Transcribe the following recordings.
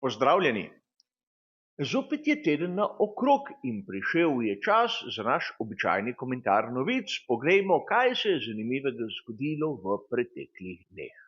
Pozdravljeni. Zopet je teden naokrog in prišel je čas za naš običajni komentar novic. Poglejmo, kaj se je zanimivega zgodilo v preteklih dneh.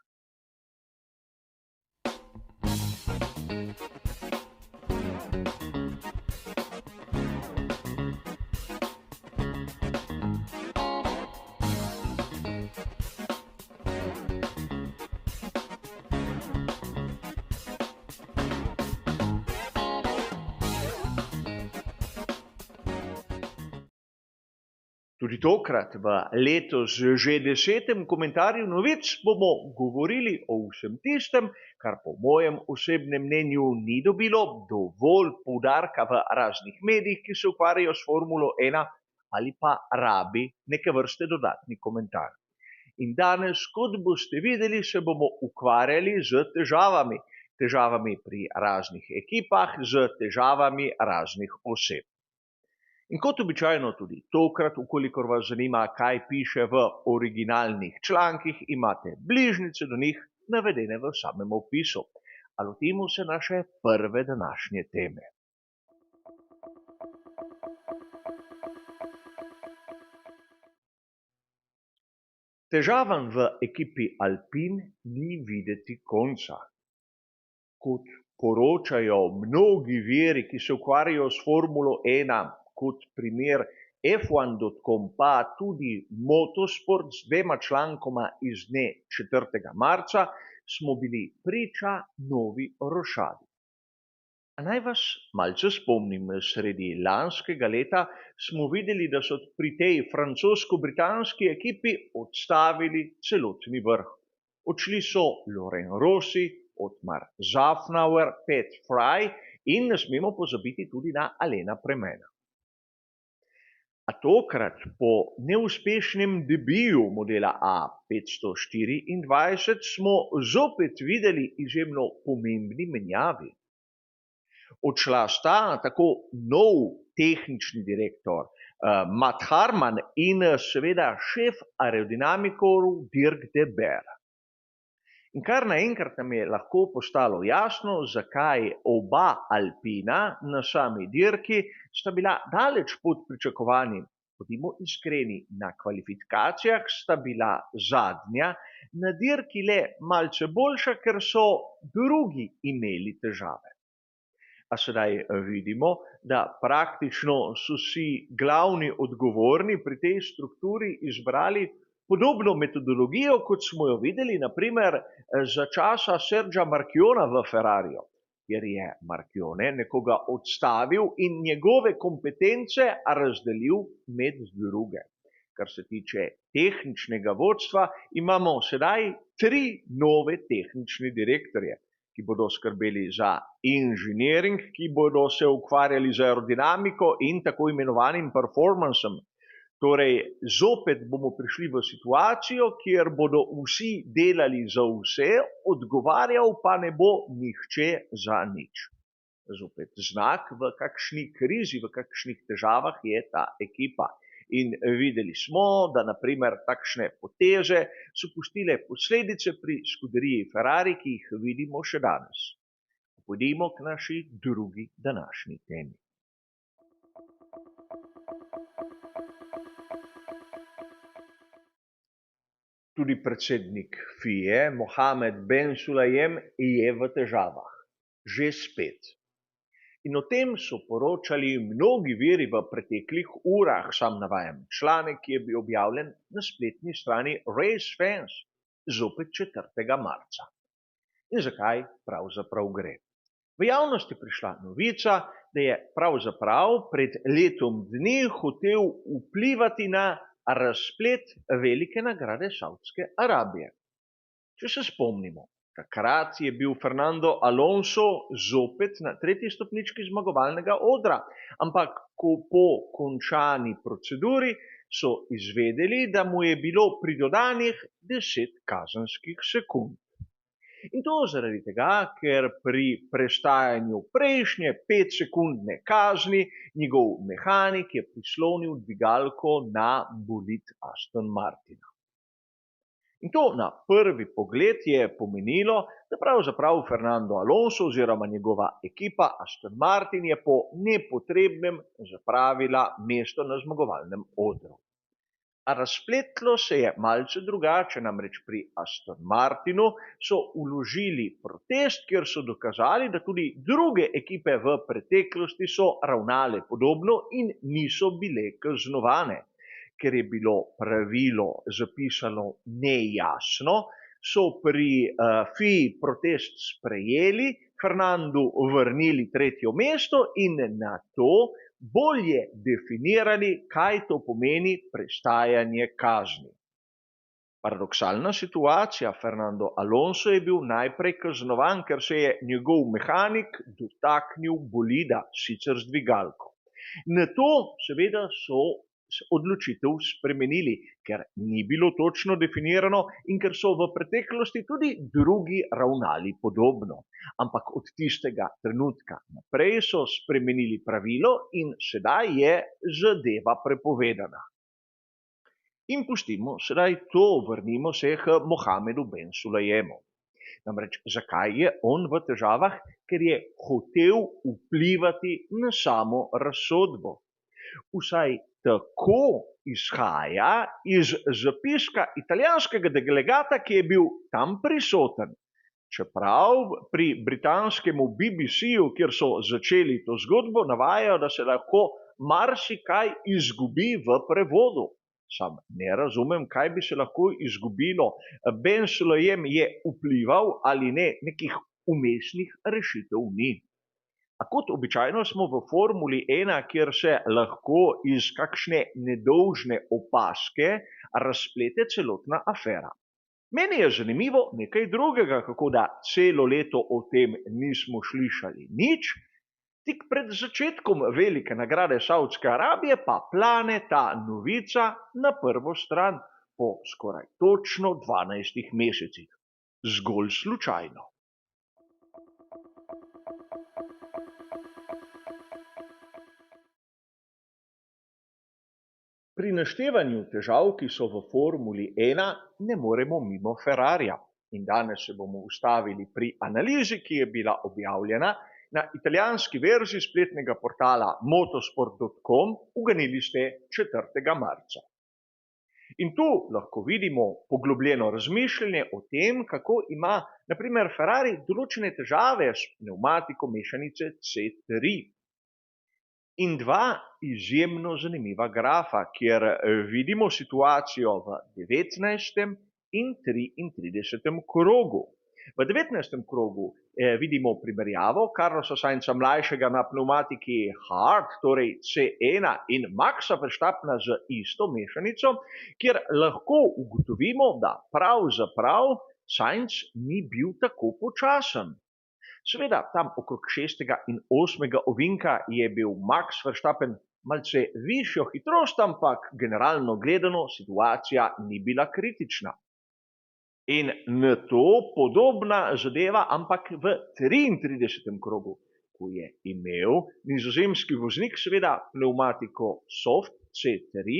Tudi tokrat, v letos že 10. komentarju novic, bomo govorili o vsem tistem, kar po mojem osebnem mnenju ni dobilo dovolj poudarka v raznih medijih, ki se ukvarjajo s Formulo 1 ali pa rabi neke vrste dodatni komentar. In danes, kot boste videli, se bomo ukvarjali z težavami. Težavami pri raznih ekipah, z težavami raznih oseb. In kot običajno tudi tokrat, ukolikor vas zanima, kaj piše v originalnih člankih, imate bližnjice do njih navedene v samem opisu. A lotimo se naše prve današnje teme. Težavam v ekipi Alpine ni videti konca. Kot poročajo mnogi viri, ki se ukvarjajo s Formulo 1, kot primer F1.com, pa tudi Motorsport z 2 člankoma iz dne 4. marca, smo bili priča novi rošadi. A naj vas malce spomnim, sredi lanskega leta smo videli, da so pri tej francosko-britanski ekipi odstavili celotni vrh. Odšli so Laurent Rossi, Otmar Szafnauer, Pat Fry in ne smemo pozabiti tudi na Alaina Premena. A tokrat, po neuspešnem debiju modela A524, smo zopet videli izjemno pomembni menjavi. Odšla sta tako nov tehnični direktor Matt Harman in seveda šef aerodinamikov Dirk de Boer. In kar naenkrat nam je lahko postalo jasno, zakaj oba Alpina na sami dirki sta bila daleč pod pričakovanji. Bodimo iskreni, na kvalifikacijah sta bila zadnja, na dirki le malce boljša, ker so drugi imeli težave. A sedaj vidimo, da praktično so si glavni odgovorni pri tej strukturi izbrali podobno metodologijo, kot smo jo videli, naprimer, za časa Sergija Marchiona v Ferrariju, kjer je Marchione nekoga odstavil in njegove kompetence razdelil med druge. Kar se tiče tehničnega vodstva, imamo sedaj 3 nove tehnične direktorje, ki bodo skrbeli za inženiring, ki bodo se ukvarjali z aerodinamiko in tako imenovanim performancem. Torej, zopet bomo prišli v situacijo, kjer bodo vsi delali za vse, odgovarjal pa ne bo nihče za nič. Zopet znak, v kakšni krizi, v kakšnih težavah je ta ekipa. In videli smo, da naprimer takšne poteze so pustile posledice pri skuderiji Ferrari, ki jih vidimo še danes. Pojdimo k naši drugi današnji temi. Tudi predsednik FIE, Mohamed Ben Sulayem, je v težavah. Že spet. In o tem so poročali mnogi viri v preteklih urah. Sam navajam članek, ki je bil objavljen na spletni strani Race Fans, zopet 4. marca. In zakaj pravzaprav gre? V javnost je prišla novica, da je pravzaprav pred letom dni hotel vplivati na razplet velike nagrade Saudske Arabije. Če se spomnimo, takrat je bil Fernando Alonso zopet na 3. stopnički zmagovalnega odra, ampak po končani proceduri so izvedeli, da mu je bilo pridodanih 10 kazenskih sekund. In to zaradi tega, ker pri prestajanju prejšnje 5-sekundne kazni njegov mehanik je prislonil dvigalko na bolid Aston Martina. In to na prvi pogled je pomenilo, da pravzaprav Fernando Alonso oziroma njegova ekipa Aston Martin je po nepotrebnem zapravila mesto na zmagovalnem odru. A razpletlo se je malce drugače, namreč pri Aston Martinu so vložili protest, kjer so dokazali, da tudi druge ekipe v preteklosti so ravnale podobno in niso bile kaznovane. Ker je bilo pravilo zapisano nejasno, so pri FIA protest sprejeli, Fernandu vrnili tretje mesto in na to bolje definirali, kaj to pomeni prestajanje kazni. Paradoksalna situacija, Fernando Alonso je bil najprej kaznovan, ker se je njegov mehanik dotaknil bolida, sicer z dvigalko. Na to seveda so odločitev spremenili, ker ni bilo točno definirano in ker so v preteklosti tudi drugi ravnali podobno. Ampak od tistega trenutka naprej so spremenili pravilo in sedaj je zadeva prepovedana. In pustimo sedaj to, vrnimo se k Mohamedu Ben Sulejemu. Namreč, zakaj je on v težavah? Ker je hotel vplivati na samo razsodbo. Vsaj tako izhaja iz zapiska italijanskega delegata, ki je bil tam prisoten. Čeprav pri britanskemu BBC-ju, kjer so začeli to zgodbo, navajajo, da se lahko marsikaj izgubi v prevodu. Sam ne razumem, kaj bi se lahko izgubilo. Ben Sulejem je vplival ali ne, nekih umestnih rešitev ni. A kot običajno smo v Formuli 1, kjer se lahko iz kakšne nedolžne opaske razplete celotna afera. Meni je zanimivo nekaj drugega, kako da celo leto o tem nismo slišali nič, tik pred začetkom velike nagrade Saudske Arabije pa plane ta novica na prvo stran po skoraj točno 12 mesecih. Zgolj slučajno. Pri naštevanju težav, ki so v Formuli 1, ne moremo mimo Ferrarija. In danes se bomo ustavili pri analizi, ki je bila objavljena na italijanski verziji spletnega portala motosport.com, uganili ste 4. marca. In tu lahko vidimo poglobljeno razmišljanje o tem, kako ima na primer Ferrari določene težave s pnevmatiko mešanice C3. In dva izjemno zanimiva grafa, kjer vidimo situacijo v 19. in 33. krogu. V 19. krogu vidimo primerjavo Carlosa Sainza mlajšega na pnevmatiki hard, torej C1, in Maxa Verstappena z isto mešanico, kjer lahko ugotovimo, da pravzaprav Sainz ni bil tako počasen. Seveda, tam okrog 6. in 8. ovinka je bil Max Verstappen malce višjo hitrost, ampak generalno gledano situacija ni bila kritična. In na to podobna zadeva, ampak v 33. krogu, ko je imel nizozemski voznik seveda pnevmatiko soft C3,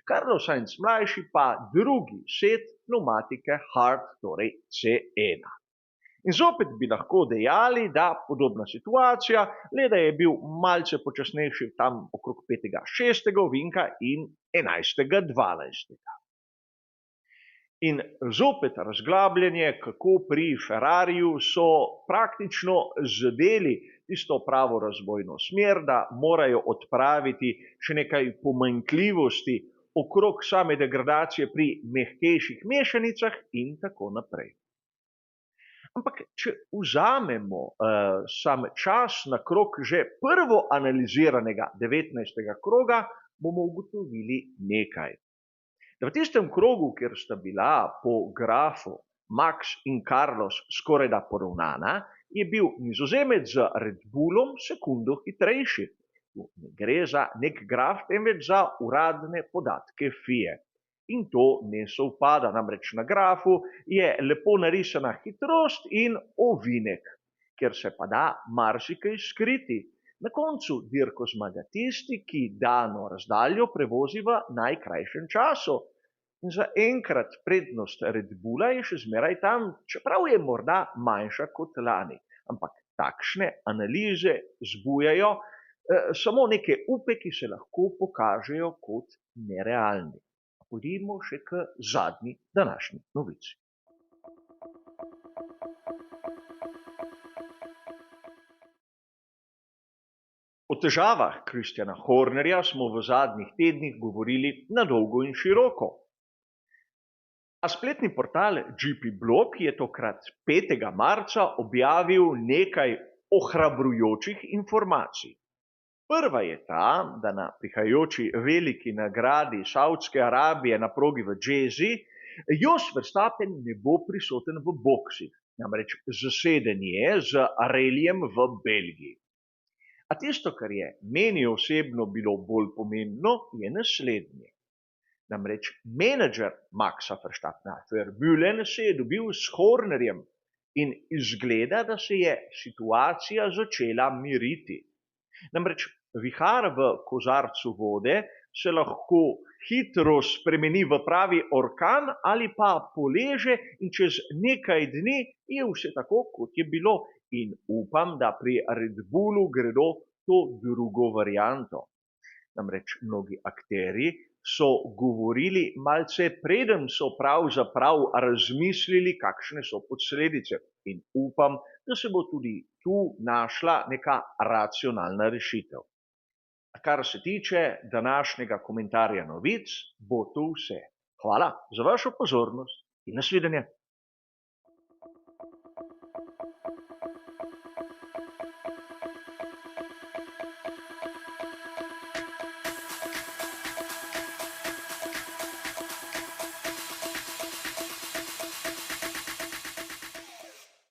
Carlos Sainz mlajši pa drugi set pnevmatike hard, torej C1. In zopet bi lahko dejali, da podobna situacija, le da je bil malce počasnejši tam okrog 5. 6. ovinka in 11. 12. In zopet razglabljanje, kako pri Ferrariju so praktično zadeli tisto pravo razvojno smer, da morajo odpraviti še nekaj pomanjkljivosti okrog same degradacije pri mehkejših mešanicah in tako naprej. Ampak, če vzamemo sam čas na krog že prvo analiziranega 19. kroga, bomo ugotovili nekaj. Da v tistem krogu, kjer sta bila po grafu Max in Carlos skorajda poravnana, je bil nizozemec z Red Bullom sekundo hitrejši. Ne gre za nek graf, temveč za uradne podatke FIA. In to ne sovpada, namreč na grafu je lepo narisana hitrost in ovinek, kjer se pa da marsikaj skriti. Na koncu dirko zmaga tisti, ki dano razdaljo prevozi v najkrajšem času. In zaenkrat prednost Red Bulla je še zmeraj tam, čeprav je morda manjša kot lani. Ampak takšne analize zbujajo samo neke upe, ki se lahko pokažejo kot nerealni. Pojdimo še k zadnji današnji novici. O težavah Kristjana Hornerja smo v zadnjih tednih govorili na dolgo in široko. A spletni portal GP Blog je tokrat 5. marca objavil nekaj ohrabrujočih informacij. Prva je ta, da na prihajajoči veliki nagradi Savdske Arabije na progi v Džezi Jos Verstappen ne bo prisoten v boksih, namreč zaseden je z relijem v Belgiji. A tisto, kar je meni osebno bilo bolj pomembno, je naslednje. Namreč menedžer Maxa Verstappena, Vermeulen, se je dobil s Hornerjem in izgleda, da se je situacija začela miriti. Namreč vihar v kozarcu vode se lahko hitro spremeni v pravi orkan ali pa poleže in čez nekaj dni je vse tako, kot je bilo. In upam, da pri Red Bullu gredo to drugo varianto. Namreč mnogi akterji so govorili malce preden so pravzaprav razmislili, kakšne so posledice. In upam, da se bo tudi tu našla neka racionalna rešitev. Kar se tiče današnjega komentarja novic, bo to vse. Hvala za vašo pozornost in nasvidenje.